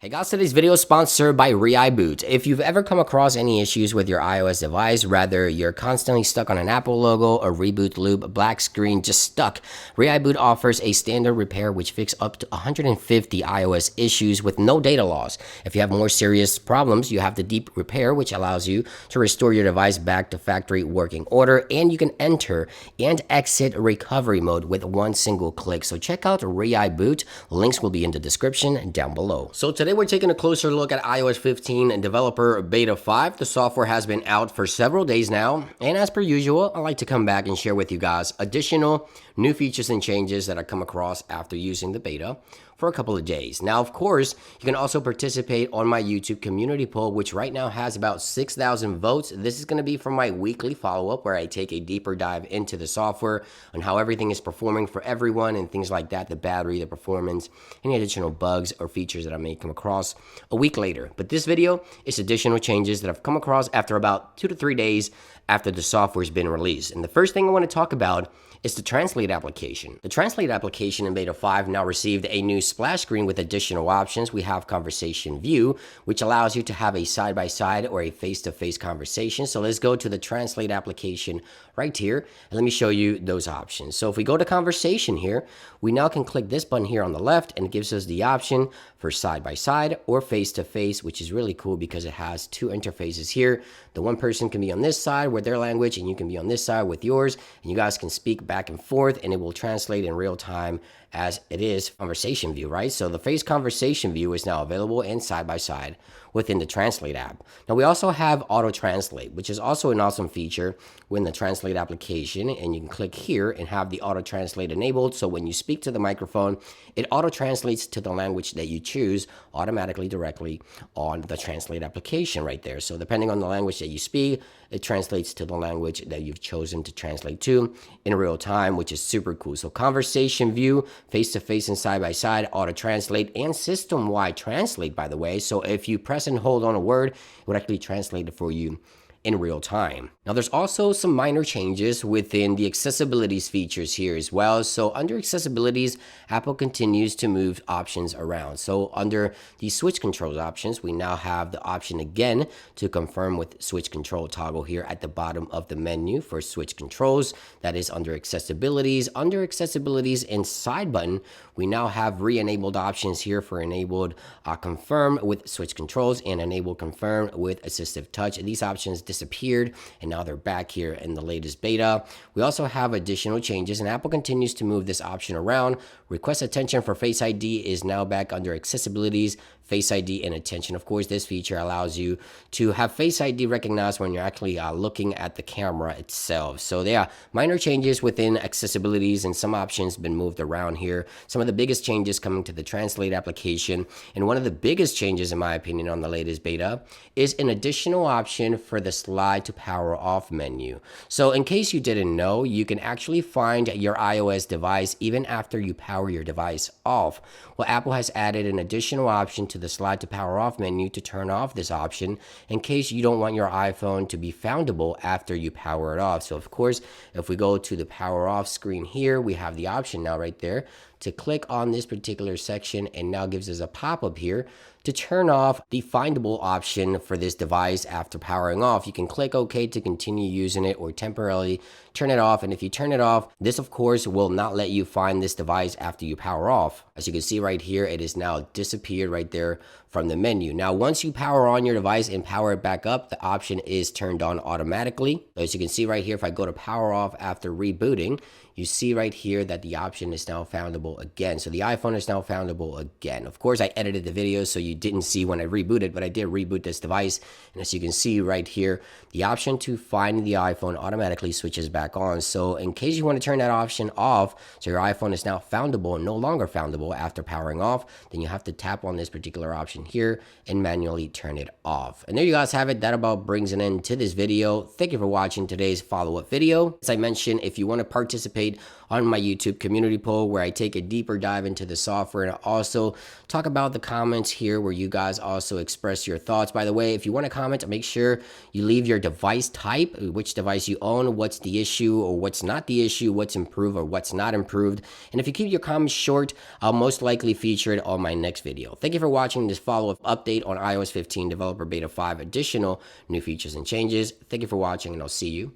Hey guys, today's video is sponsored by ReiBoot. If you've ever come across any issues with your iOS device, rather you're constantly stuck on an Apple logo, a reboot loop, black screen, just stuck, ReiBoot offers a standard repair which fixes up to 150 iOS issues with no data loss. If you have more serious problems, you have the deep repair, which allows you to restore your device back to factory working order, and you can enter and exit recovery mode with one single click. So check out ReiBoot. Links will be in the description down below. So today we're taking a closer look at iOS 15 and Developer Beta 5. The software has been out for several days now, and as per usual, I like to come back and share with you guys additional new features and changes that I come across after using the beta for a couple of days. Now, of course, you can also participate on my YouTube community poll, which right now has about 6,000 votes. This is going to be from my weekly follow-up where I take a deeper dive into the software and how everything is performing for everyone and things like that, the battery, the performance, any additional bugs or features that I may come across a week later. But this video is additional changes that I've come across after about 2 to 3 days after the software has been released. And the first thing I want to talk about is the Translate application. The Translate application in Beta 5 now received a new splash screen with additional options. We have Conversation View, which allows you to have a side-by-side or a face-to-face conversation. So let's go to the Translate application right here, and let me show you those options. So if we go to Conversation here, we now can click this button here on the left, and it gives us the option for side-by-side or face-to-face, which is really cool because it has two interfaces here. The one person can be on this side with their language, and you can be on this side with yours, and you guys can speak back and forth, and it will translate in real time as it is Conversation View, right? So the face Conversation View is now available and side-by-side within the Translate app. Now we also have Auto Translate, which is also an awesome feature within the Translate application, and you can click here and have the Auto Translate enabled. So when you speak to the microphone, it auto translates to the language that you choose automatically directly on the Translate application right there. So depending on the language that you speak, it translates to the language that you've chosen to translate to in real time, which is super cool. So Conversation View, face-to-face and side-by-side, auto translate, and system-wide translate, by the way. So if you press and hold on a word, it would actually translate it for you in real time. Now there's also some minor changes within the accessibilities features here as well. So under accessibilities, Apple continues to move options around. So under the switch controls options, we now have the option again to confirm with switch control toggle here at the bottom of the menu for switch controls. That is under accessibilities. Under accessibilities and side button, we now have re-enabled options here for enabled confirm with switch controls and enable confirm with assistive touch. These options disappeared and now they're back here in the latest beta. We also have additional changes, and Apple continues to move this option around. Request attention for Face ID is now back under accessibilities, Face ID and attention. Of course, this feature allows you to have Face ID recognized when you're actually looking at the camera itself. So yeah, minor changes within accessibilities and some options been moved around here. Some of the biggest changes coming to the Translate application, and one of the biggest changes in my opinion on the latest beta is an additional option for the slide to power off menu. So in case you didn't know, you can actually find your iOS device even after you power your device off. Well, Apple has added an additional option to the slide to power off menu to turn off this option in case you don't want your iPhone to be foundable after you power it off. So of course, if we go to the power off screen here, we have the option now right there to click on this particular section, and now gives us a pop-up here to turn off the findable option for this device after powering off. You can click OK to continue using it or temporarily turn it off. And if you turn it off, this of course will not let you find this device after you power off. As you can see right here, it is now disappeared right there from the menu. Now, once you power on your device and power it back up, the option is turned on automatically. As you can see right here, if I go to power off after rebooting, you see right here that the option is now foundable again. So the iPhone is now foundable again. Of course, I edited the video so you didn't see when I rebooted, but I did reboot this device. And as you can see right here, the option to find the iPhone automatically switches back on. So in case you want to turn that option off, so your iPhone is now foundable and no longer foundable after powering off, then you have to tap on this particular option here and manually turn it off. And there you guys have it. That about brings an end to this video. Thank you for watching today's follow-up video. As I mentioned, if you want to participate on my YouTube community poll where I take a deeper dive into the software, and I also talk about the comments here where you guys also express your thoughts. By the way, if you want to comment, make sure you leave your device type, which device you own, what's the issue or what's not the issue, what's improved or what's not improved. And if you keep your comments short, I'll most likely feature it on my next video. Thank you for watching this follow follow-up update on iOS 15 Developer Beta 5 additional new features and changes. Thank you for watching, and I'll see you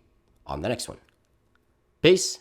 on the next one. Peace.